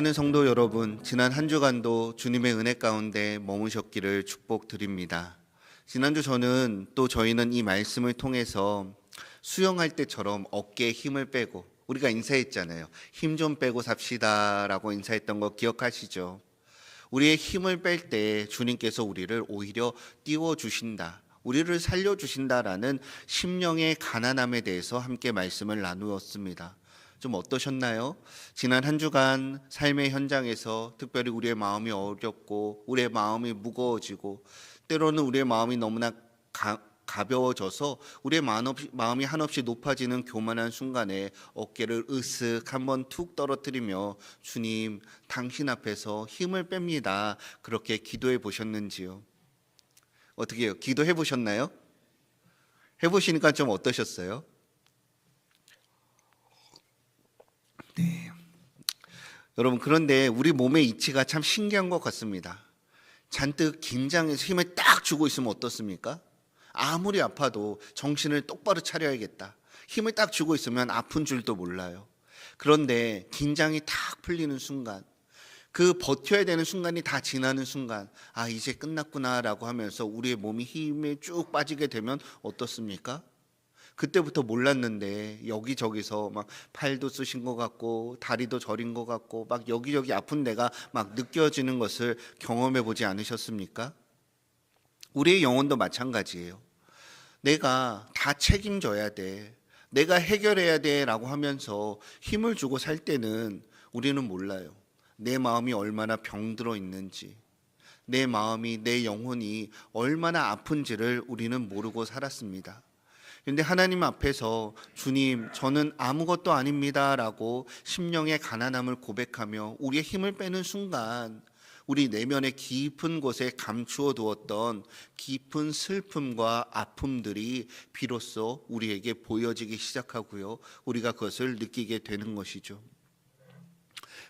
사랑하는 성도 여러분, 지난 한 주간도 주님의 은혜 가운데 머무셨기를 축복드립니다. 지난주 저희는 이 말씀을 통해서 수영할 때처럼 어깨에 힘을 빼고, 우리가 인사했잖아요. 힘 좀 빼고 삽시다라고 인사했던 거 기억하시죠? 우리의 힘을 뺄 때 주님께서 우리를 오히려 띄워주신다, 우리를 살려주신다라는 심령의 가난함에 대해서 함께 말씀을 나누었습니다. 좀 어떠셨나요? 지난 한 주간 삶의 현장에서 특별히 우리의 마음이 어렵고 우리의 마음이 무거워지고 때로는 우리의 마음이 너무나 가벼워져서 우리의 마음이 한없이 높아지는 교만한 순간에 어깨를 으쓱 한번 툭 떨어뜨리며 주님, 당신 앞에서 힘을 뺍니다, 그렇게 기도해 보셨는지요? 어떻게 해요? 기도해 보셨나요? 해보시니까 좀 어떠셨어요? 네. 여러분, 그런데 우리 몸의 이치가 참 신기한 것 같습니다. 잔뜩 긴장해서 힘을 딱 주고 있으면 어떻습니까? 아무리 아파도 정신을 똑바로 차려야겠다, 힘을 딱 주고 있으면 아픈 줄도 몰라요. 그런데 긴장이 탁 풀리는 순간, 그 버텨야 되는 순간이 다 지나는 순간, 아, 이제 끝났구나라고 하면서 우리의 몸이 힘에 쭉 빠지게 되면 어떻습니까? 그때부터 몰랐는데 여기저기서 막 팔도 쑤신 것 같고 다리도 저린 것 같고 막 여기저기 아픈 데가 막 느껴지는 것을 경험해 보지 않으셨습니까? 우리의 영혼도 마찬가지예요. 내가 다 책임져야 돼, 내가 해결해야 돼 라고 하면서 힘을 주고 살 때는 우리는 몰라요. 내 마음이 얼마나 병들어 있는지, 내 마음이, 내 영혼이 얼마나 아픈지를 우리는 모르고 살았습니다. 그런데 하나님 앞에서 주님, 저는 아무것도 아닙니다 라고 심령의 가난함을 고백하며 우리의 힘을 빼는 순간, 우리 내면의 깊은 곳에 감추어 두었던 깊은 슬픔과 아픔들이 비로소 우리에게 보여지기 시작하고요, 우리가 그것을 느끼게 되는 것이죠.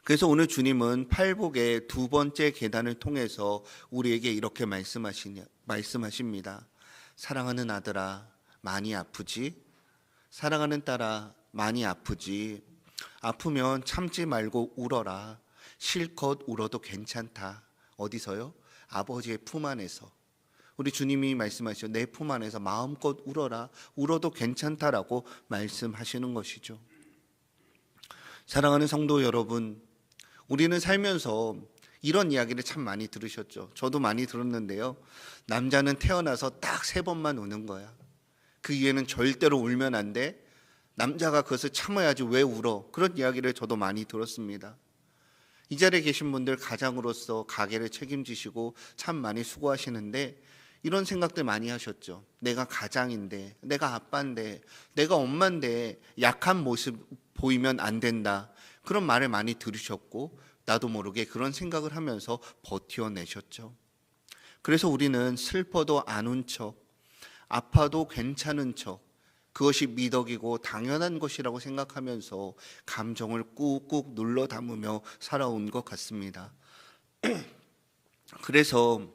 그래서 오늘 주님은 팔복의 두 번째 계단을 통해서 우리에게 이렇게 말씀하십니다. 사랑하는 아들아, 많이 아프지? 사랑하는 딸아, 많이 아프지? 아프면 참지 말고 울어라. 실컷 울어도 괜찮다. 어디서요? 아버지의 품 안에서. 우리 주님이 말씀하시죠. 내 품 안에서 마음껏 울어라. 울어도 괜찮다라고 말씀하시는 것이죠. 사랑하는 성도 여러분, 우리는 살면서 이런 이야기를 참 많이 들으셨죠. 저도 많이 들었는데요. 남자는 태어나서 딱 3번만 우는 거야. 그 이후에는 절대로 울면 안 돼. 남자가 그것을 참아야지, 왜 울어? 그런 이야기를 저도 많이 들었습니다. 이 자리에 계신 분들 가장으로서 가게를 책임지시고 참 많이 수고하시는데 이런 생각들 많이 하셨죠. 내가 가장인데, 내가 아빠인데, 내가 엄마인데 약한 모습 보이면 안 된다, 그런 말을 많이 들으셨고 나도 모르게 그런 생각을 하면서 버텨내셨죠. 그래서 우리는 슬퍼도 안 운 척, 아파도 괜찮은 척, 그것이 미덕이고 당연한 것이라고 생각하면서 감정을 꾹꾹 눌러 담으며 살아온 것 같습니다. 그래서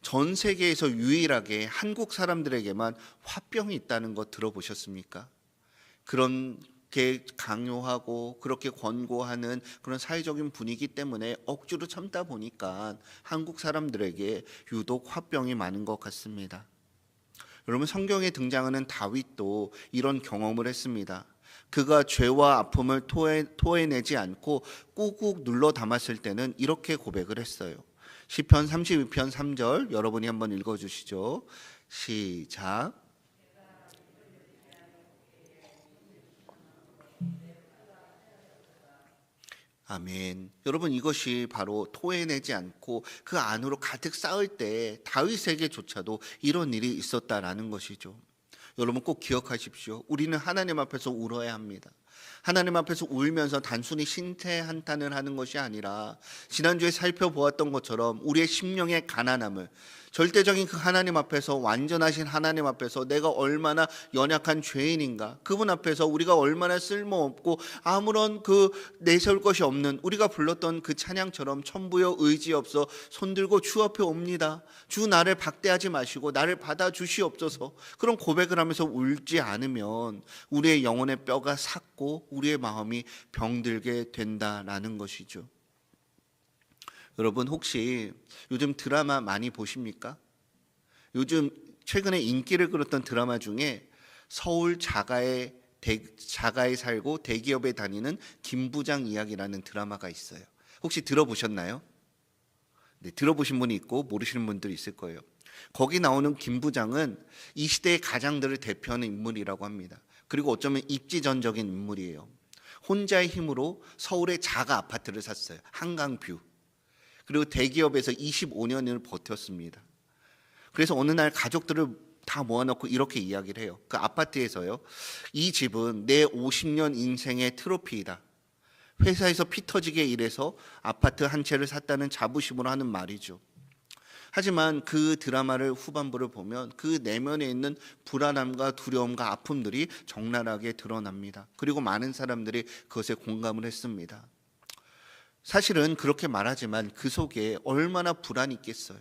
전 세계에서 유일하게 한국 사람들에게만 화병이 있다는 거 들어보셨습니까? 그렇게 강요하고 그렇게 권고하는 그런 사회적인 분위기 때문에 억지로 참다 보니까 한국 사람들에게 유독 화병이 많은 것 같습니다. 여러분, 성경에 등장하는 다윗도 이런 경험을 했습니다. 그가 죄와 아픔을 토해내지 않고 꾹꾹 눌러 담았을 때는 이렇게 고백을 했어요. 시편 32편 3절 여러분이 한번 읽어주시죠. 시작. 아멘. 여러분, 이것이 바로 토해내지 않고 그 안으로 가득 쌓을 때 다윗에게조차도 이런 일이 있었다라는 것이죠. 여러분, 꼭 기억하십시오. 우리는 하나님 앞에서 울어야 합니다. 하나님 앞에서 울면서 단순히 신체 한탄을 하는 것이 아니라 지난주에 살펴보았던 것처럼 우리의 심령의 가난함을, 절대적인 그 하나님 앞에서, 완전하신 하나님 앞에서 내가 얼마나 연약한 죄인인가, 그분 앞에서 우리가 얼마나 쓸모없고 아무런 내세울 것이 없는, 우리가 불렀던 그 찬양처럼 천부여 의지 없어 손들고 주 앞에 옵니다. 주, 나를 박대하지 마시고 나를 받아주시옵소서. 그런 고백을 하면서 울지 않으면 우리의 영혼의 뼈가 삭고 우리의 마음이 병들게 된다라는 것이죠. 여러분 혹시 요즘 드라마 많이 보십니까? 요즘 최근에 인기를 끌었던 드라마 중에 서울 자가에 살고 대기업에 다니는 김 부장 이야기라는 드라마가 있어요. 혹시 들어보셨나요? 네, 들어보신 분이 있고 모르시는 분들이 있을 거예요. 거기 나오는 김 부장은 이 시대의 가장들을 대표하는 인물이라고 합니다. 그리고 어쩌면 입지전적인 인물이에요. 혼자의 힘으로 서울의 자가 아파트를 샀어요. 한강뷰. 그리고 대기업에서 25년을 버텼습니다. 그래서 어느 날 가족들을 다 모아놓고 이렇게 이야기를 해요. 그 아파트에서요. 이 집은 내 50년 인생의 트로피이다. 회사에서 피 터지게 일해서 아파트 한 채를 샀다는 자부심으로 하는 말이죠. 하지만 그 드라마를 후반부를 보면 그 내면에 있는 불안함과 두려움과 아픔들이 적나라하게 드러납니다. 그리고 많은 사람들이 그것에 공감을 했습니다. 사실은 그렇게 말하지만 그 속에 얼마나 불안이 있겠어요.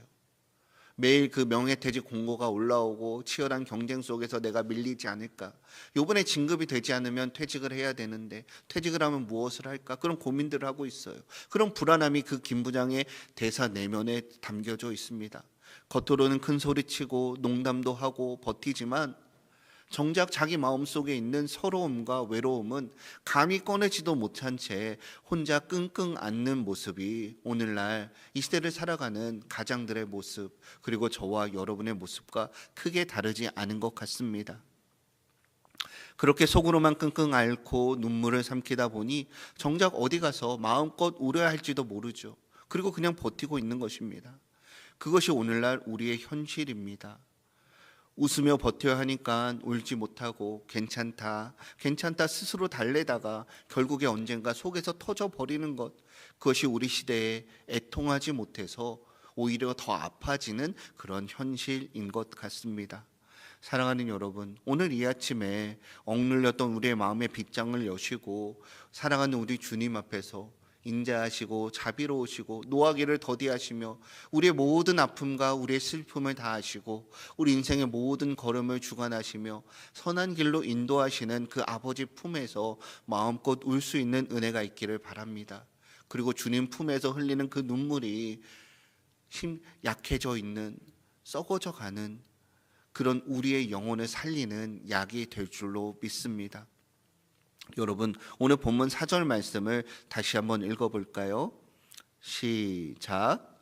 매일 그 명예퇴직 공고가 올라오고 치열한 경쟁 속에서 내가 밀리지 않을까. 이번에 진급이 되지 않으면 퇴직을 해야 되는데 퇴직을 하면 무엇을 할까? 그런 고민들을 하고 있어요. 그런 불안함이 그 김 부장의 대사 내면에 담겨져 있습니다. 겉으로는 큰 소리치고 농담도 하고 버티지만 정작 자기 마음속에 있는 서러움과 외로움은 감히 꺼내지도 못한 채 혼자 끙끙 앓는 모습이 오늘날 이 시대를 살아가는 가장들의 모습, 그리고 저와 여러분의 모습과 크게 다르지 않은 것 같습니다. 그렇게 속으로만 끙끙 앓고 눈물을 삼키다 보니 정작 어디 가서 마음껏 울어야 할지도 모르죠. 그리고 그냥 버티고 있는 것입니다. 그것이 오늘날 우리의 현실입니다. 웃으며 버텨야 하니까 울지 못하고 괜찮다 스스로 달래다가 결국에 언젠가 속에서 터져버리는 것, 그것이 우리 시대에 애통하지 못해서 오히려 더 아파지는 그런 현실인 것 같습니다. 사랑하는 여러분, 오늘 이 아침에 억눌렸던 우리의 마음의 빗장을 여시고 사랑하는 우리 주님 앞에서 인자하시고 자비로우시고 노하기를 더디하시며 우리의 모든 아픔과 우리의 슬픔을 다 아시고 우리 인생의 모든 걸음을 주관하시며 선한 길로 인도하시는 그 아버지 품에서 마음껏 울 수 있는 은혜가 있기를 바랍니다. 그리고 주님 품에서 흘리는 그 눈물이 약해져 있는, 썩어져 가는 그런 우리의 영혼을 살리는 약이 될 줄로 믿습니다. 여러분, 오늘 본문 4절 말씀을 다시 한번 읽어볼까요? 시작.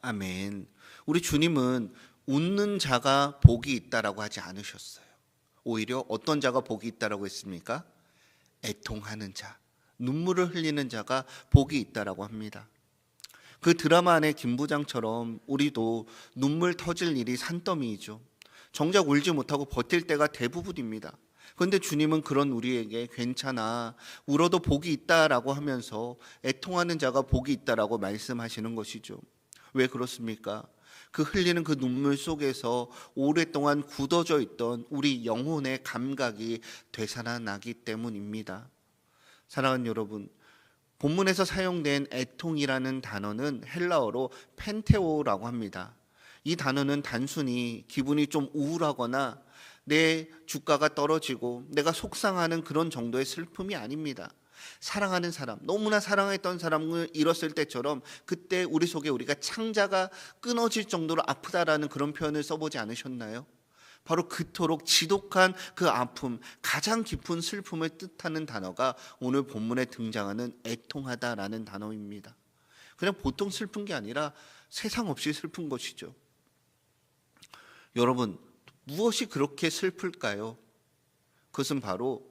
아멘. 우리 주님은 웃는 자가 복이 있다라고 하지 않으셨어요. 오히려 어떤 자가 복이 있다라고 했습니까? 애통하는 자, 눈물을 흘리는 자가 복이 있다라고 합니다. 그 드라마 안의 김 부장처럼 우리도 눈물 터질 일이 산더미이죠. 정작 울지 못하고 버틸 때가 대부분입니다. 그런데 주님은 그런 우리에게 괜찮아, 울어도 복이 있다라고 하면서 애통하는 자가 복이 있다라고 말씀하시는 것이죠. 왜 그렇습니까? 그 흘리는 그 눈물 속에서 오랫동안 굳어져 있던 우리 영혼의 감각이 되살아나기 때문입니다. 사랑하는 여러분, 본문에서 사용된 애통이라는 단어는 헬라어로 펜테오라고 합니다. 이 단어는 단순히 기분이 좀 우울하거나 내 주가가 떨어지고 내가 속상하는 그런 정도의 슬픔이 아닙니다. 사랑하는 사람, 너무나 사랑했던 사람을 잃었을 때처럼 그때 우리 속에 우리가 창자가 끊어질 정도로 아프다라는 그런 표현을 써보지 않으셨나요? 바로 그토록 지독한 그 아픔, 가장 깊은 슬픔을 뜻하는 단어가 오늘 본문에 등장하는 애통하다라는 단어입니다. 그냥 보통 슬픈 게 아니라 세상 없이 슬픈 것이죠. 여러분, 무엇이 그렇게 슬플까요? 그것은 바로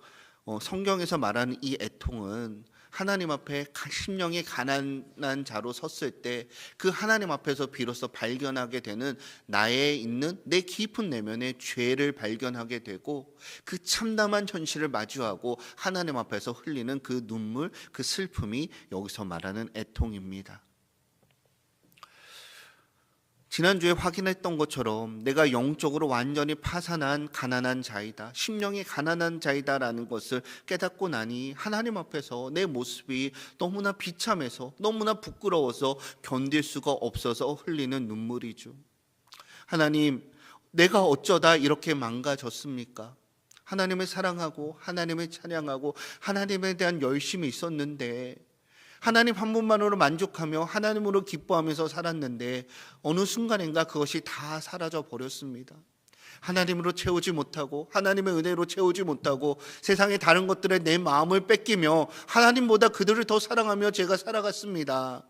성경에서 말하는 이 애통은 하나님 앞에 심령이 가난한 자로 섰을 때 그 하나님 앞에서 비로소 발견하게 되는 나의 있는 내 깊은 내면의 죄를 발견하게 되고 그 참담한 현실을 마주하고 하나님 앞에서 흘리는 그 눈물, 그 슬픔이 여기서 말하는 애통입니다. 지난주에 확인했던 것처럼 내가 영적으로 완전히 파산한 가난한 자이다, 심령이 가난한 자이다라는 것을 깨닫고 나니 하나님 앞에서 내 모습이 너무나 비참해서 너무나 부끄러워서 견딜 수가 없어서 흘리는 눈물이죠. 하나님, 내가 어쩌다 이렇게 망가졌습니까? 하나님을 사랑하고 하나님을 찬양하고 하나님에 대한 열심이 있었는데, 하나님 한 분만으로 만족하며 하나님으로 기뻐하면서 살았는데 어느 순간인가 그것이 다 사라져 버렸습니다. 하나님으로 채우지 못하고 하나님의 은혜로 채우지 못하고 세상의 다른 것들에 내 마음을 뺏기며 하나님보다 그들을 더 사랑하며 제가 살아갔습니다.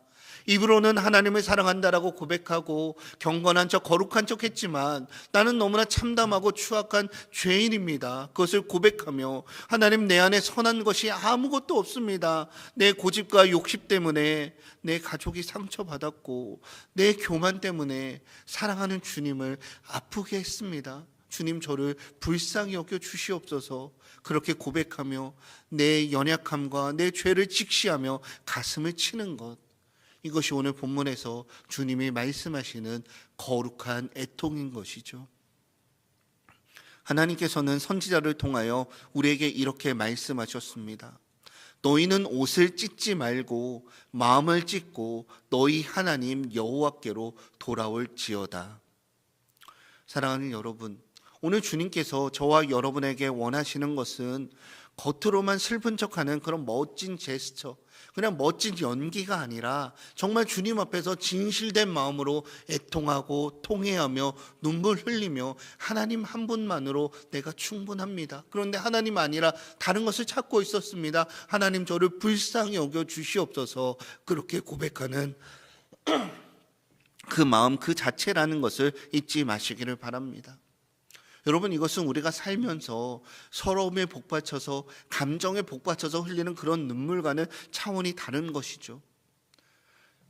입으로는 하나님을 사랑한다라고 고백하고 경건한 척 거룩한 척 했지만 나는 너무나 참담하고 추악한 죄인입니다. 그것을 고백하며 하나님, 내 안에 선한 것이 아무것도 없습니다. 내 고집과 욕심 때문에 내 가족이 상처받았고 내 교만 때문에 사랑하는 주님을 아프게 했습니다. 주님, 저를 불쌍히 여겨 주시옵소서. 그렇게 고백하며 내 연약함과 내 죄를 직시하며 가슴을 치는 것, 이것이 오늘 본문에서 주님이 말씀하시는 거룩한 애통인 것이죠. 하나님께서는 선지자를 통하여 우리에게 이렇게 말씀하셨습니다. 너희는 옷을 찢지 말고 마음을 찢고 너희 하나님 여호와께로 돌아올지어다. 사랑하는 여러분, 오늘 주님께서 저와 여러분에게 원하시는 것은 겉으로만 슬픈 척하는 그런 멋진 제스처, 그냥 멋진 연기가 아니라 정말 주님 앞에서 진실된 마음으로 애통하고 통회하며 눈물 흘리며 하나님 한 분만으로 내가 충분합니다. 그런데 하나님 아니라 다른 것을 찾고 있었습니다. 하나님, 저를 불쌍히 여겨 주시옵소서. 그렇게 고백하는 그 마음 그 자체라는 것을 잊지 마시기를 바랍니다. 여러분, 이것은 우리가 살면서 서러움에 복받쳐서 감정에 복받쳐서 흘리는 그런 눈물과는 차원이 다른 것이죠.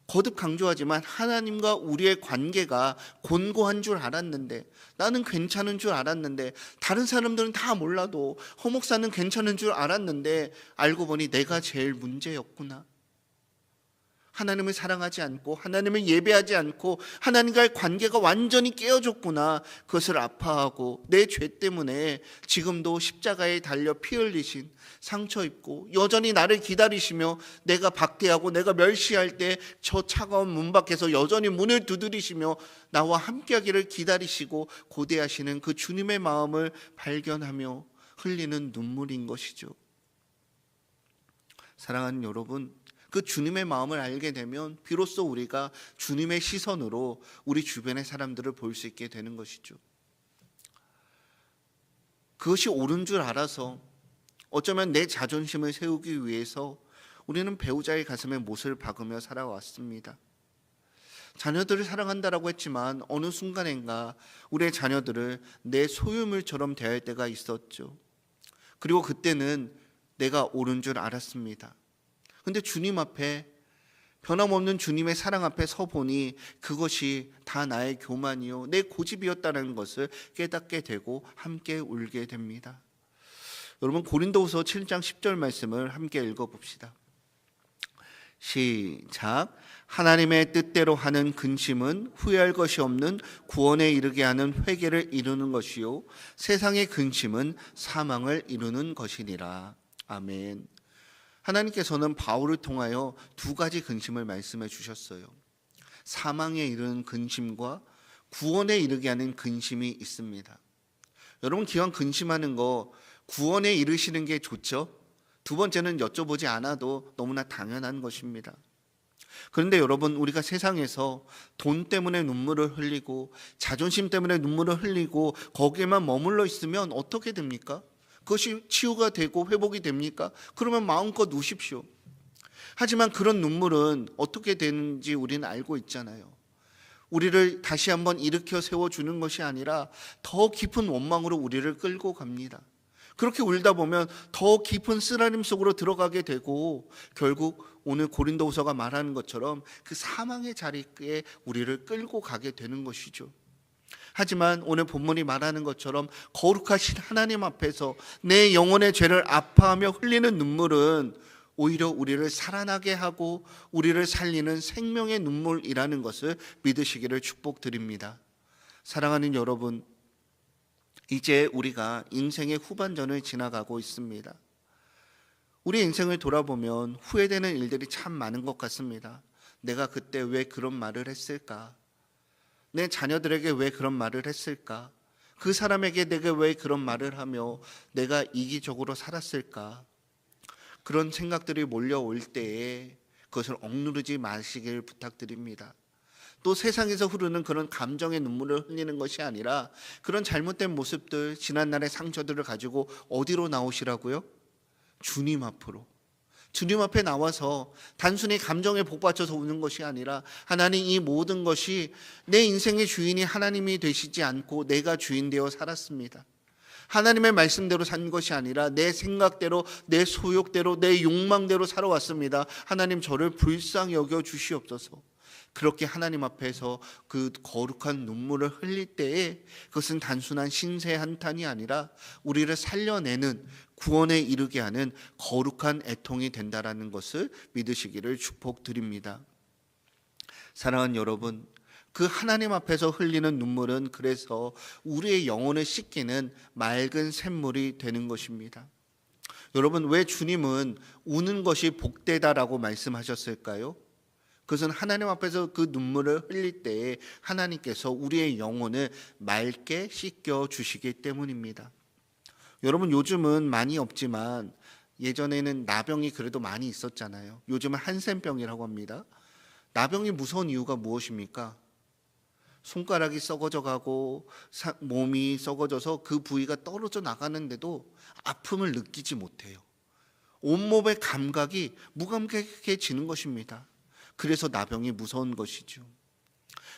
거듭 강조하지만 하나님과 우리의 관계가 곤고한 줄 알았는데, 나는 괜찮은 줄 알았는데, 다른 사람들은 다 몰라도 허 목사는 괜찮은 줄 알았는데 알고 보니 내가 제일 문제였구나. 하나님을 사랑하지 않고 하나님을 예배하지 않고 하나님과의 관계가 완전히 깨어졌구나. 그것을 아파하고 내 죄 때문에 지금도 십자가에 달려 피 흘리신, 상처 입고 여전히 나를 기다리시며 내가 박대하고 내가 멸시할 때 저 차가운 문 밖에서 여전히 문을 두드리시며 나와 함께하기를 기다리시고 고대하시는 그 주님의 마음을 발견하며 흘리는 눈물인 것이죠. 사랑하는 여러분, 그 주님의 마음을 알게 되면 비로소 우리가 주님의 시선으로 우리 주변의 사람들을 볼 수 있게 되는 것이죠. 그것이 옳은 줄 알아서 어쩌면 내 자존심을 세우기 위해서 우리는 배우자의 가슴에 못을 박으며 살아왔습니다. 자녀들을 사랑한다라고 했지만 어느 순간인가 우리의 자녀들을 내 소유물처럼 대할 때가 있었죠. 그리고 그때는 내가 옳은 줄 알았습니다. 근데 주님 앞에, 변함없는 주님의 사랑 앞에 서보니 그것이 다 나의 교만이요 내 고집이었다는 것을 깨닫게 되고 함께 울게 됩니다. 여러분, 고린도후서 7장 10절 말씀을 함께 읽어봅시다. 시작. 하나님의 뜻대로 하는 근심은 후회할 것이 없는 구원에 이르게 하는 회개를 이루는 것이요 세상의 근심은 사망을 이루는 것이니라. 아멘. 하나님께서는 바울을 통하여 두 가지 근심을 말씀해 주셨어요. 사망에 이르는 근심과 구원에 이르게 하는 근심이 있습니다. 여러분, 기왕 근심하는 거 구원에 이르시는 게 좋죠. 두 번째는 여쭤보지 않아도 너무나 당연한 것입니다. 그런데 여러분, 우리가 세상에서 돈 때문에 눈물을 흘리고 자존심 때문에 눈물을 흘리고 거기에만 머물러 있으면 어떻게 됩니까? 그것이 치유가 되고 회복이 됩니까? 그러면 마음껏 우십시오. 하지만 그런 눈물은 어떻게 되는지 우리는 알고 있잖아요. 우리를 다시 한번 일으켜 세워주는 것이 아니라 더 깊은 원망으로 우리를 끌고 갑니다. 그렇게 울다 보면 더 깊은 쓰라림 속으로 들어가게 되고 결국 오늘 고린도후서가 말하는 것처럼 그 사망의 자리에 우리를 끌고 가게 되는 것이죠. 하지만 오늘 본문이 말하는 것처럼 거룩하신 하나님 앞에서 내 영혼의 죄를 아파하며 흘리는 눈물은 오히려 우리를 살아나게 하고 우리를 살리는 생명의 눈물이라는 것을 믿으시기를 축복드립니다. 사랑하는 여러분, 이제 우리가 인생의 후반전을 지나가고 있습니다. 우리 인생을 돌아보면 후회되는 일들이 참 많은 것 같습니다. 내가 그때 왜 그런 말을 했을까? 내 자녀들에게 왜 그런 말을 했을까? 그 사람에게 내가 왜 그런 말을 하며 내가 이기적으로 살았을까? 그런 생각들이 몰려올 때에 그것을 억누르지 마시길 부탁드립니다. 또 세상에서 흐르는 그런 감정의 눈물을 흘리는 것이 아니라 그런 잘못된 모습들, 지난날의 상처들을 가지고 어디로 나오시라고요? 주님 앞으로. 주님 앞에 나와서 단순히 감정에 복받쳐서 우는 것이 아니라 하나님, 이 모든 것이 내 인생의 주인이 하나님이 되시지 않고 내가 주인 되어 살았습니다. 하나님의 말씀대로 산 것이 아니라 내 생각대로, 내 소욕대로, 내 욕망대로 살아왔습니다. 하나님, 저를 불쌍히 여겨 주시옵소서. 그렇게 하나님 앞에서 그 거룩한 눈물을 흘릴 때에 그것은 단순한 신세 한탄이 아니라 우리를 살려내는, 구원에 이르게 하는 거룩한 애통이 된다라는 것을 믿으시기를 축복드립니다. 사랑하는 여러분, 그 하나님 앞에서 흘리는 눈물은 그래서 우리의 영혼을 씻기는 맑은 샘물이 되는 것입니다. 여러분, 왜 주님은 우는 것이 복되다라고 말씀하셨을까요? 그것은 하나님 앞에서 그 눈물을 흘릴 때에 하나님께서 우리의 영혼을 맑게 씻겨 주시기 때문입니다. 여러분, 요즘은 많이 없지만 예전에는 나병이 그래도 많이 있었잖아요. 요즘은 한센병이라고 합니다. 나병이 무서운 이유가 무엇입니까? 손가락이 썩어져 가고 몸이 썩어져서 그 부위가 떨어져 나가는데도 아픔을 느끼지 못해요. 온몸의 감각이 무감각해지는 것입니다. 그래서 나병이 무서운 것이죠.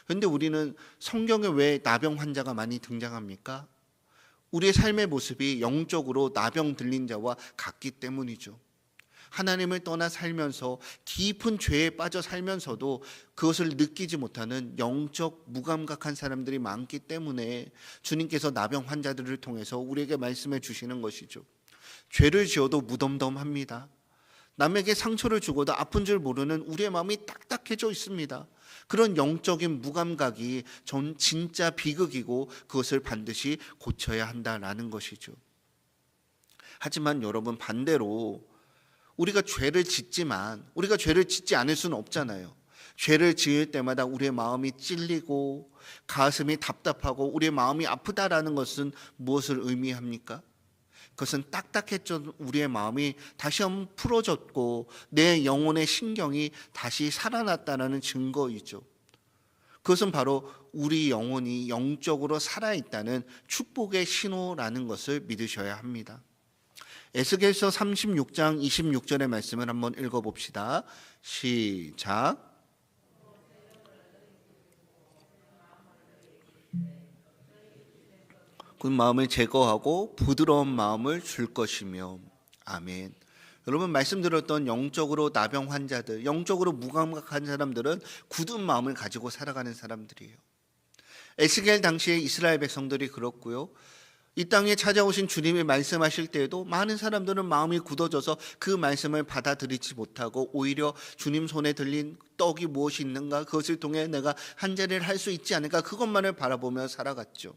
그런데 우리는 성경에 왜 나병 환자가 많이 등장합니까? 우리의 삶의 모습이 영적으로 나병 들린 자와 같기 때문이죠. 하나님을 떠나 살면서 깊은 죄에 빠져 살면서도 그것을 느끼지 못하는 영적 무감각한 사람들이 많기 때문에 주님께서 나병 환자들을 통해서 우리에게 말씀해 주시는 것이죠. 죄를 지어도 무덤덤합니다. 남에게 상처를 주고도 아픈 줄 모르는 우리의 마음이 딱딱해져 있습니다. 그런 영적인 무감각이 전 진짜 비극이고 그것을 반드시 고쳐야 한다라는 것이죠. 하지만 여러분, 반대로 우리가 죄를 짓지만 우리가 죄를 짓지 않을 수는 없잖아요. 죄를 지을 때마다 우리의 마음이 찔리고 가슴이 답답하고 우리의 마음이 아프다라는 것은 무엇을 의미합니까? 그것은 딱딱했던 우리의 마음이 다시 한번 풀어졌고 내 영혼의 신경이 다시 살아났다는 증거이죠. 그것은 바로 우리 영혼이 영적으로 살아있다는 축복의 신호라는 것을 믿으셔야 합니다. 에스겔서 36장 26절의 말씀을 한번 읽어봅시다. 시작. 그 마음을 제거하고 부드러운 마음을 줄 것이며. 아멘. 여러분, 말씀드렸던 영적으로 나병 환자들, 영적으로 무감각한 사람들은 굳은 마음을 가지고 살아가는 사람들이에요. 에스겔 당시에 이스라엘 백성들이 그렇고요. 이 땅에 찾아오신 주님이 말씀하실 때에도 많은 사람들은 마음이 굳어져서 그 말씀을 받아들이지 못하고 오히려 주님 손에 들린 떡이 무엇이 있는가, 그것을 통해 내가 한 자리를 할 수 있지 않을까, 그것만을 바라보며 살아갔죠.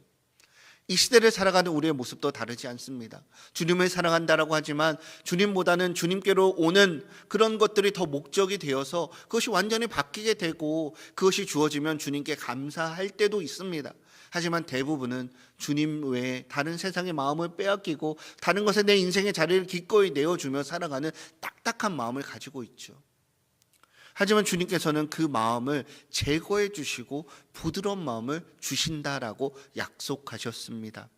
이 시대를 살아가는 우리의 모습도 다르지 않습니다. 주님을 사랑한다라고 하지만 주님보다는 주님께로 오는 그런 것들이 더 목적이 되어서 그것이 완전히 바뀌게 되고 그것이 주어지면 주님께 감사할 때도 있습니다. 하지만 대부분은 주님 외에 다른 세상의 마음을 빼앗기고 다른 것에 내 인생의 자리를 기꺼이 내어주며 살아가는 딱딱한 마음을 가지고 있죠. 하지만 주님께서는 그 마음을 제거해 주시고 부드러운 마음을 주신다라고 약속하셨습니다.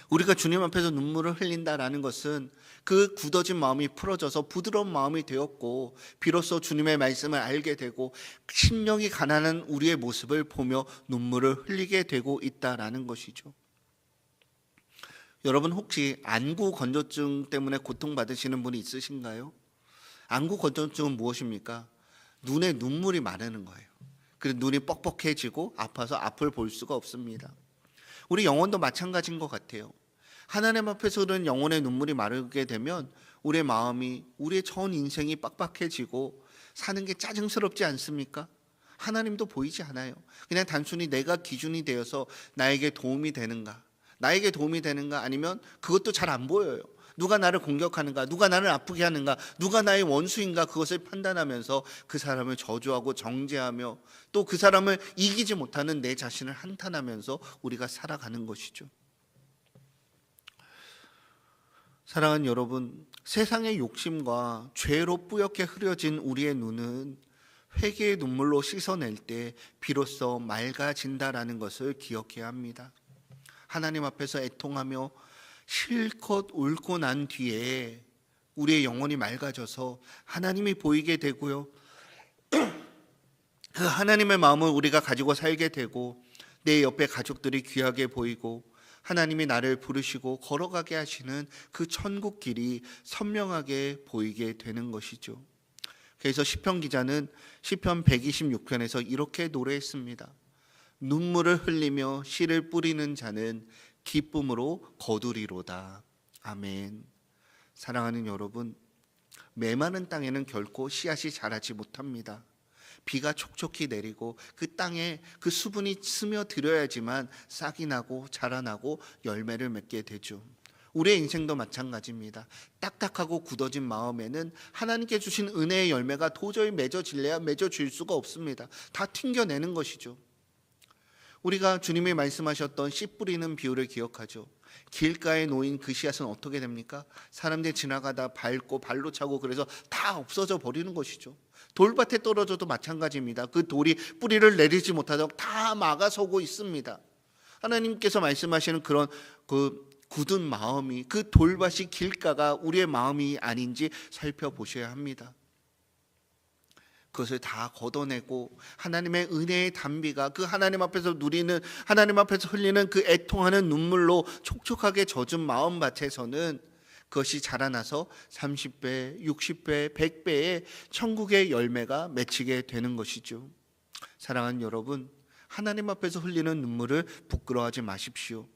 우리가 주님 앞에서 눈물을 흘린다라는 것은 그 굳어진 마음이 풀어져서 부드러운 마음이 되었고 비로소 주님의 말씀을 알게 되고 심령이 가난한 우리의 모습을 보며 눈물을 흘리게 되고 있다라는 것이죠. 여러분, 혹시 안구 건조증 때문에 고통받으시는 분이 있으신가요? 안구 건조증은 무엇입니까? 눈에 눈물이 마르는 거예요. 그래서 눈이 뻑뻑해지고 아파서 앞을 볼 수가 없습니다. 우리 영혼도 마찬가지인 것 같아요. 하나님 앞에서 흐르는 영혼의 눈물이 마르게 되면 우리의 마음이, 우리의 전 인생이 빡빡해지고 사는 게 짜증스럽지 않습니까? 하나님도 보이지 않아요. 그냥 단순히 내가 기준이 되어서 나에게 도움이 되는가, 나에게 도움이 되는가, 아니면 그것도 잘 안 보여요. 누가 나를 공격하는가, 누가 나를 아프게 하는가, 누가 나의 원수인가, 그것을 판단하면서 그 사람을 저주하고 정죄하며 또 그 사람을 이기지 못하는 내 자신을 한탄하면서 우리가 살아가는 것이죠. 사랑하는 여러분, 세상의 욕심과 죄로 뿌옇게 흐려진 우리의 눈은 회개의 눈물로 씻어낼 때 비로소 맑아진다라는 것을 기억해야 합니다. 하나님 앞에서 애통하며 실컷 옳고 난 뒤에 우리의 영혼이 맑아져서 하나님이 보이게 되고요, 그 하나님의 마음을 우리가 가지고 살게 되고 내 옆에 가족들이 귀하게 보이고 하나님이 나를 부르시고 걸어가게 하시는 그 천국 길이 선명하게 보이게 되는 것이죠. 그래서 시편 기자는 시편 126편에서 이렇게 노래했습니다. 눈물을 흘리며 씨를 뿌리는 자는 기쁨으로 거두리로다. 아멘. 사랑하는 여러분, 메마른 땅에는 결코 씨앗이 자라지 못합니다. 비가 촉촉히 내리고 그 땅에 그 수분이 스며들어야지만 싹이 나고 자라나고 열매를 맺게 되죠. 우리의 인생도 마찬가지입니다. 딱딱하고 굳어진 마음에는 하나님께 주신 은혜의 열매가 도저히 맺어질래야 맺어질 수가 없습니다. 다 튕겨내는 것이죠. 우리가 주님이 말씀하셨던 씨 뿌리는 비유를 기억하죠. 길가에 놓인 그 씨앗은 어떻게 됩니까? 사람들이 지나가다 밟고 발로 차고 그래서 다 없어져 버리는 것이죠. 돌밭에 떨어져도 마찬가지입니다. 그 돌이 뿌리를 내리지 못하도록 다 막아서고 있습니다. 하나님께서 말씀하시는 그런 그 굳은 마음이, 그 돌밭이 길가가 우리의 마음이 아닌지 살펴보셔야 합니다. 그것을 다 걷어내고 하나님의 은혜의 단비가 그 하나님 앞에서 누리는, 하나님 앞에서 흘리는 그 애통하는 눈물로 촉촉하게 젖은 마음밭에서는 그것이 자라나서 30배, 60배, 100배의 천국의 열매가 맺히게 되는 것이죠. 사랑하는 여러분, 하나님 앞에서 흘리는 눈물을 부끄러워하지 마십시오.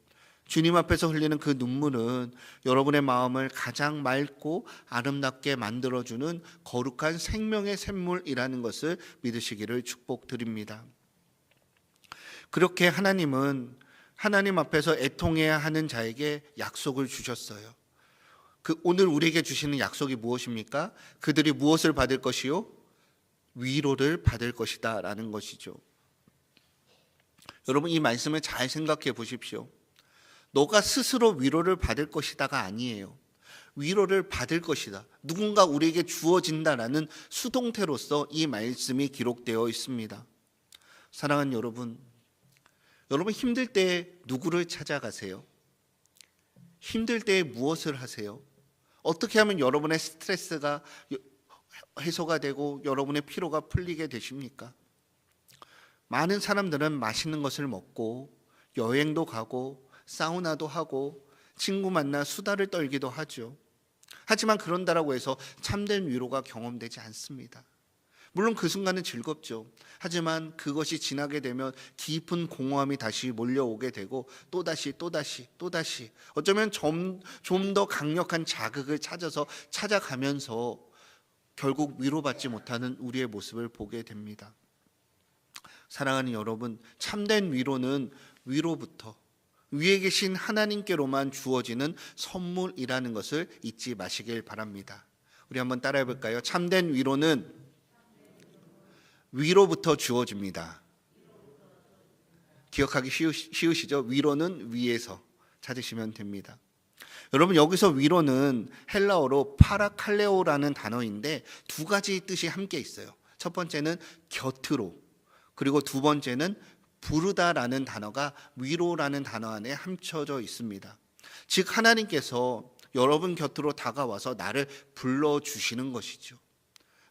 주님 앞에서 흘리는 그 눈물은 여러분의 마음을 가장 맑고 아름답게 만들어주는 거룩한 생명의 샘물이라는 것을 믿으시기를 축복드립니다. 그렇게 하나님은 하나님 앞에서 애통해야 하는 자에게 약속을 주셨어요. 오늘 우리에게 주시는 약속이 무엇입니까? 그들이 무엇을 받을 것이요? 위로를 받을 것이다 라는 것이죠. 여러분, 이 말씀을 잘 생각해 보십시오. 너가 스스로 위로를 받을 것이다가 아니에요. 위로를 받을 것이다. 누군가 우리에게 주어진다라는 수동태로서 이 말씀이 기록되어 있습니다. 사랑하는 여러분, 여러분 힘들 때 누구를 찾아가세요? 힘들 때 무엇을 하세요? 어떻게 하면 여러분의 스트레스가 해소가 되고 여러분의 피로가 풀리게 되십니까? 많은 사람들은 맛있는 것을 먹고 여행도 가고 사우나도 하고 친구 만나 수다를 떨기도 하죠. 하지만 그런다라고 해서 참된 위로가 경험되지 않습니다. 물론 그 순간은 즐겁죠. 하지만 그것이 지나게 되면 깊은 공허함이 다시 몰려오게 되고 또다시 어쩌면 좀 더 강력한 자극을 찾아가면서 결국 위로받지 못하는 우리의 모습을 보게 됩니다. 사랑하는 여러분, 참된 위로는 위로부터 위에 계신 하나님께로만 주어지는 선물이라는 것을 잊지 마시길 바랍니다. 우리 한번 따라해 볼까요? 참된 위로는 위로부터 주어집니다. 기억하기 쉬우시죠? 위로는 위에서 찾으시면 됩니다. 여러분, 여기서 위로는 헬라어로 파라칼레오라는 단어인데 두 가지 뜻이 함께 있어요. 첫 번째는 곁으로, 그리고 두 번째는 부르다라는 단어가 위로라는 단어 안에 함쳐져 있습니다. 즉 하나님께서 여러분 곁으로 다가와서 나를 불러주시는 것이죠.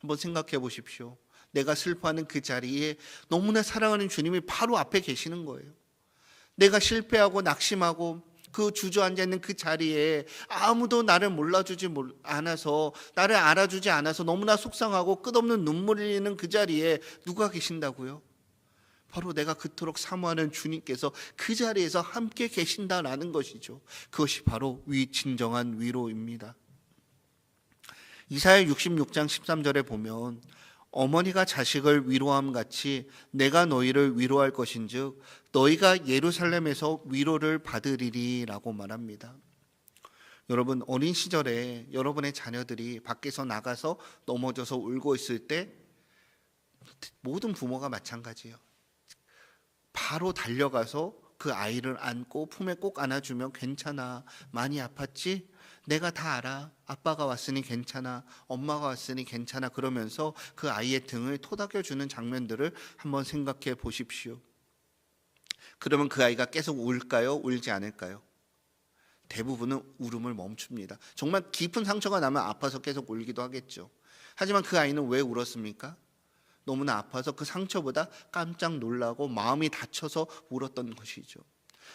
한번 생각해 보십시오. 내가 슬퍼하는 그 자리에 너무나 사랑하는 주님이 바로 앞에 계시는 거예요. 내가 실패하고 낙심하고 그 주저앉아 있는 그 자리에 아무도 나를 몰라주지 않아서, 나를 알아주지 않아서 너무나 속상하고 끝없는 눈물을 흘리는 그 자리에 누가 계신다고요? 바로 내가 그토록 사모하는 주님께서 그 자리에서 함께 계신다라는 것이죠. 그것이 바로 진정한 위로입니다. 이사야 66장 13절에 보면 어머니가 자식을 위로함 같이 내가 너희를 위로할 것인즉 너희가 예루살렘에서 위로를 받으리리라고 말합니다. 여러분, 어린 시절에 여러분의 자녀들이 밖에서 나가서 넘어져서 울고 있을 때 모든 부모가 마찬가지예요. 바로 달려가서 그 아이를 안고 품에 꼭 안아주면 괜찮아, 많이 아팠지? 내가 다 알아. 아빠가 왔으니 괜찮아, 엄마가 왔으니 괜찮아, 그러면서 그 아이의 등을 토닥여주는 장면들을 한번 생각해 보십시오. 그러면 그 아이가 계속 울까요? 울지 않을까요? 대부분은 울음을 멈춥니다. 정말 깊은 상처가 나면 아파서 계속 울기도 하겠죠. 하지만 그 아이는 왜 울었습니까? 너무나 아파서 그 상처보다 깜짝 놀라고 마음이 다쳐서 울었던 것이죠.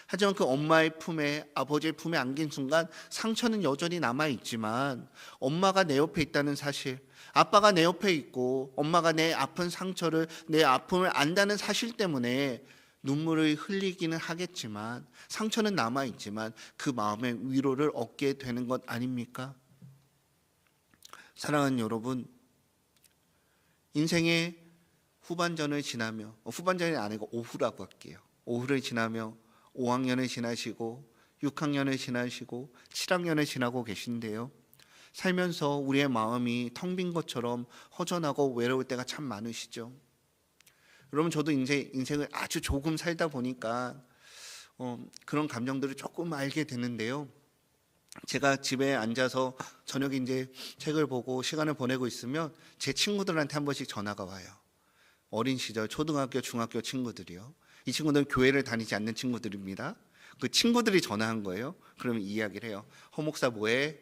하지만 그 엄마의 품에, 아버지의 품에 안긴 순간 상처는 여전히 남아있지만 엄마가 내 옆에 있다는 사실, 아빠가 내 옆에 있고 엄마가 내 아픈 상처를, 내 아픔을 안다는 사실 때문에 눈물을 흘리기는 하겠지만, 상처는 남아있지만 그 마음의 위로를 얻게 되는 것 아닙니까? 사랑하는 여러분, 인생의 후반전을 지나며, 후반전이 아니고 오후라고 할게요. 오후를 지나며 5학년을 지나시고 6학년을 지나시고 7학년을 지나고 계신데요, 살면서 우리의 마음이 텅 빈 것처럼 허전하고 외로울 때가 참 많으시죠. 여러분, 저도 이제 인생을 아주 조금 살다 보니까 그런 감정들을 조금 알게 되는데요, 제가 집에 앉아서 저녁에 이제 책을 보고 시간을 보내고 있으면 제 친구들한테 한 번씩 전화가 와요. 어린 시절 초등학교, 중학교 친구들이요. 이 친구들은 교회를 다니지 않는 친구들입니다. 그 친구들이 전화한 거예요. 그러면 이야기를 해요. 허 목사 뭐해?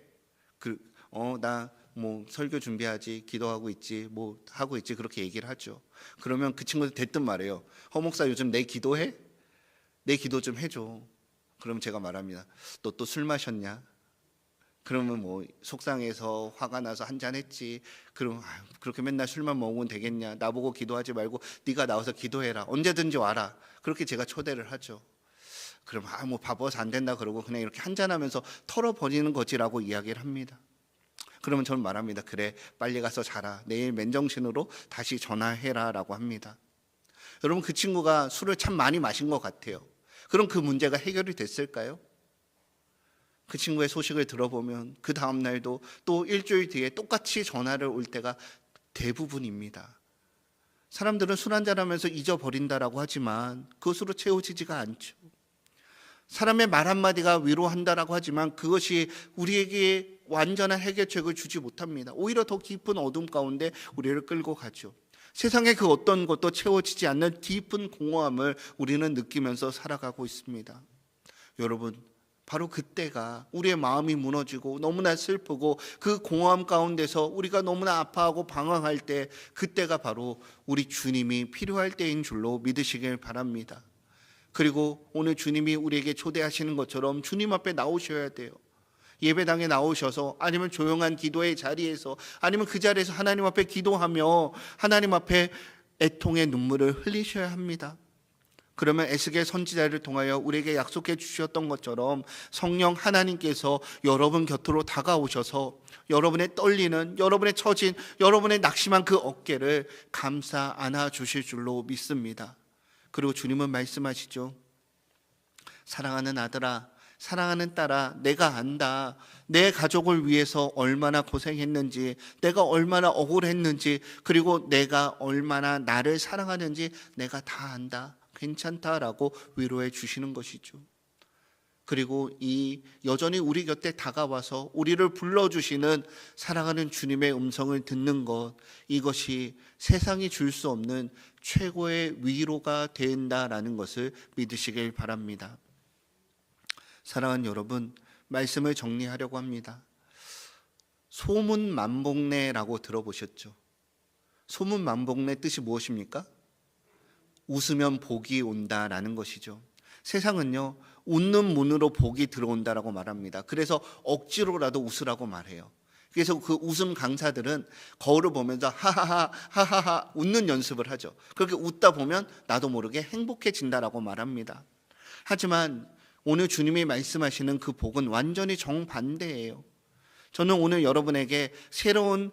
나 뭐 설교 준비하지, 기도하고 있지, 뭐 하고 있지, 그렇게 얘기를 하죠. 그러면 그 친구들 대뜸 말해요. 허 목사 요즘 내 기도해? 내 기도 좀 해줘. 그럼 제가 말합니다. 너 또 술 마셨냐? 그러면 뭐 속상해서 화가 나서 한잔 했지. 그럼 그렇게 맨날 술만 먹으면 되겠냐? 나보고 기도하지 말고 네가 나와서 기도해라. 언제든지 와라. 그렇게 제가 초대를 하죠. 그럼 뭐 바보서 안 된다 그러고 그냥 이렇게 한잔하면서 털어버리는 거지라고 이야기를 합니다. 그러면 저는 말합니다. 그래, 빨리 가서 자라. 내일 맨정신으로 다시 전화해라 라고 합니다. 여러분, 그 친구가 술을 참 많이 마신 것 같아요. 그럼 그 문제가 해결이 됐을까요? 그 친구의 소식을 들어보면 그 다음 날도 또 일주일 뒤에 똑같이 전화를 올 때가 대부분입니다. 사람들은 술 한잔 하면서 잊어버린다라고 하지만 그것으로 채워지지가 않죠. 사람의 말 한마디가 위로한다라고 하지만 그것이 우리에게 완전한 해결책을 주지 못합니다. 오히려 더 깊은 어둠 가운데 우리를 끌고 가죠. 세상의 그 어떤 것도 채워지지 않는 깊은 공허함을 우리는 느끼면서 살아가고 있습니다. 여러분, 바로 그때가 우리의 마음이 무너지고 너무나 슬프고 그 공허함 가운데서 우리가 너무나 아파하고 방황할 때, 그때가 바로 우리 주님이 필요할 때인 줄로 믿으시길 바랍니다. 그리고 오늘 주님이 우리에게 초대하시는 것처럼 주님 앞에 나오셔야 돼요. 예배당에 나오셔서, 아니면 조용한 기도의 자리에서, 아니면 그 자리에서 하나님 앞에 기도하며 하나님 앞에 애통의 눈물을 흘리셔야 합니다. 그러면 에스겔 선지자를 통하여 우리에게 약속해 주셨던 것처럼 성령 하나님께서 여러분 곁으로 다가오셔서 여러분의 떨리는, 여러분의 처진, 여러분의 낙심한 그 어깨를 감싸 안아 주실 줄로 믿습니다. 그리고 주님은 말씀하시죠. 사랑하는 아들아, 사랑하는 딸아, 내가 안다. 내 가족을 위해서 얼마나 고생했는지, 내가 얼마나 억울했는지, 그리고 내가 얼마나 나를 사랑하는지 내가 다 안다. 괜찮다라고 위로해 주시는 것이죠. 그리고 이 여전히 우리 곁에 다가와서 우리를 불러주시는 사랑하는 주님의 음성을 듣는 것, 이것이 세상이 줄 수 없는 최고의 위로가 된다라는 것을 믿으시길 바랍니다. 사랑하는 여러분, 말씀을 정리하려고 합니다. 소문만복내라고 들어보셨죠? 소문만복내 뜻이 무엇입니까? 웃으면 복이 온다라는 것이죠. 세상은요, 웃는 문으로 복이 들어온다라고 말합니다. 그래서 억지로라도 웃으라고 말해요. 그래서 그 웃음 강사들은 거울을 보면서 하하하 하하하 웃는 연습을 하죠. 그렇게 웃다 보면 나도 모르게 행복해진다라고 말합니다. 하지만 오늘 주님이 말씀하시는 그 복은 완전히 정반대예요. 저는 오늘 여러분에게 새로운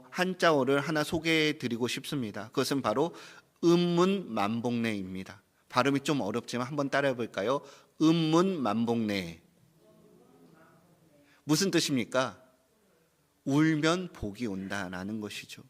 한자어를 하나 소개해 드리고 싶습니다. 그것은 바로 음문만복내입니다. 발음이 좀 어렵지만 한번 따라해 볼까요? 음문만복내. 무슨 뜻입니까? 울면 복이 온다라는 것이죠.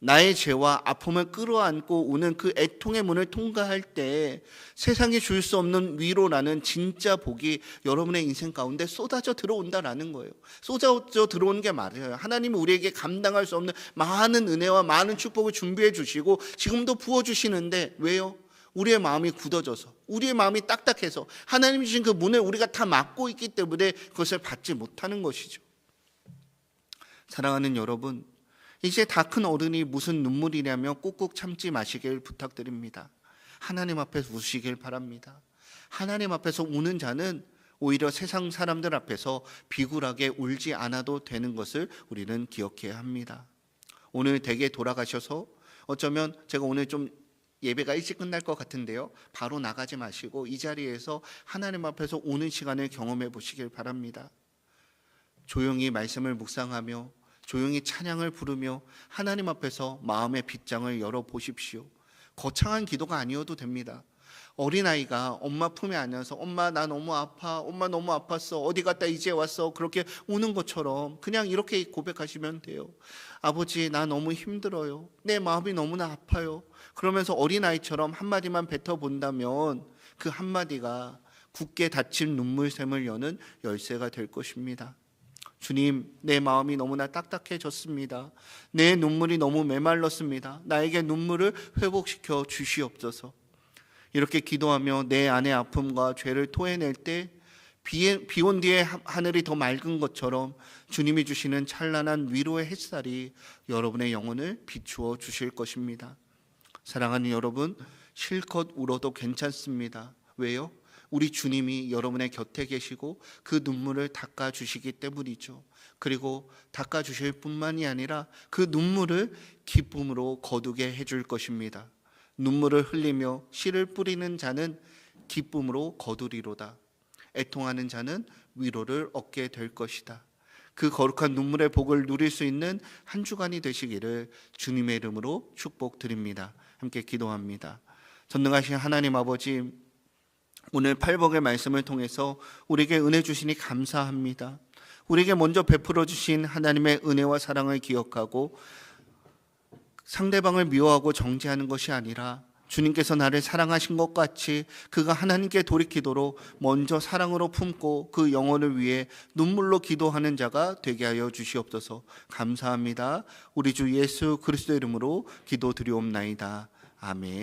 나의 죄와 아픔을 끌어안고 우는 그 애통의 문을 통과할 때 세상이 줄 수 없는 위로라는 진짜 복이 여러분의 인생 가운데 쏟아져 들어온다라는 거예요. 쏟아져 들어오는 게 맞아요. 하나님은 우리에게 감당할 수 없는 많은 은혜와 많은 축복을 준비해 주시고 지금도 부어주시는데 왜요? 우리의 마음이 굳어져서, 우리의 마음이 딱딱해서 하나님이 주신 그 문을 우리가 다 막고 있기 때문에 그것을 받지 못하는 것이죠. 사랑하는 여러분, 이제 다 큰 어른이 무슨 눈물이냐며 꾹꾹 참지 마시길 부탁드립니다. 하나님 앞에서 우시길 바랍니다. 하나님 앞에서 우는 자는 오히려 세상 사람들 앞에서 비굴하게 울지 않아도 되는 것을 우리는 기억해야 합니다. 오늘 댁에 돌아가셔서 어쩌면 제가 오늘 좀 예배가 일찍 끝날 것 같은데요, 바로 나가지 마시고 이 자리에서 하나님 앞에서 우는 시간을 경험해 보시길 바랍니다. 조용히 말씀을 묵상하며 조용히 찬양을 부르며 하나님 앞에서 마음의 빗장을 열어보십시오. 거창한 기도가 아니어도 됩니다. 어린아이가 엄마 품에 안아서 엄마 나 너무 아파, 엄마 너무 아팠어, 어디 갔다 이제 왔어, 그렇게 우는 것처럼 그냥 이렇게 고백하시면 돼요. 아버지 나 너무 힘들어요, 내 마음이 너무나 아파요. 그러면서 어린아이처럼 한마디만 뱉어본다면 그 한마디가 굳게 닫힌 눈물샘을 여는 열쇠가 될 것입니다. 주님, 내 마음이 너무나 딱딱해졌습니다. 내 눈물이 너무 메말랐습니다. 나에게 눈물을 회복시켜 주시옵소서. 이렇게 기도하며 내 안의 아픔과 죄를 토해낼 때 비 온 뒤에 하늘이 더 맑은 것처럼 주님이 주시는 찬란한 위로의 햇살이 여러분의 영혼을 비추어 주실 것입니다. 사랑하는 여러분, 실컷 울어도 괜찮습니다. 왜요? 우리 주님이 여러분의 곁에 계시고 그 눈물을 닦아주시기 때문이죠. 그리고 닦아주실 뿐만이 아니라 그 눈물을 기쁨으로 거두게 해줄 것입니다. 눈물을 흘리며 씨를 뿌리는 자는 기쁨으로 거두리로다. 애통하는 자는 위로를 얻게 될 것이다. 그 거룩한 눈물의 복을 누릴 수 있는 한 주간이 되시기를 주님의 이름으로 축복드립니다. 함께 기도합니다. 전능하신 하나님 아버지, 오늘 팔복의 말씀을 통해서 우리에게 은혜 주시니 감사합니다. 우리에게 먼저 베풀어 주신 하나님의 은혜와 사랑을 기억하고 상대방을 미워하고 정죄하는 것이 아니라 주님께서 나를 사랑하신 것 같이 그가 하나님께 돌이키도록 먼저 사랑으로 품고 그 영혼을 위해 눈물로 기도하는 자가 되게 하여 주시옵소서. 감사합니다. 우리 주 예수 그리스도 이름으로 기도드리옵나이다. 아멘.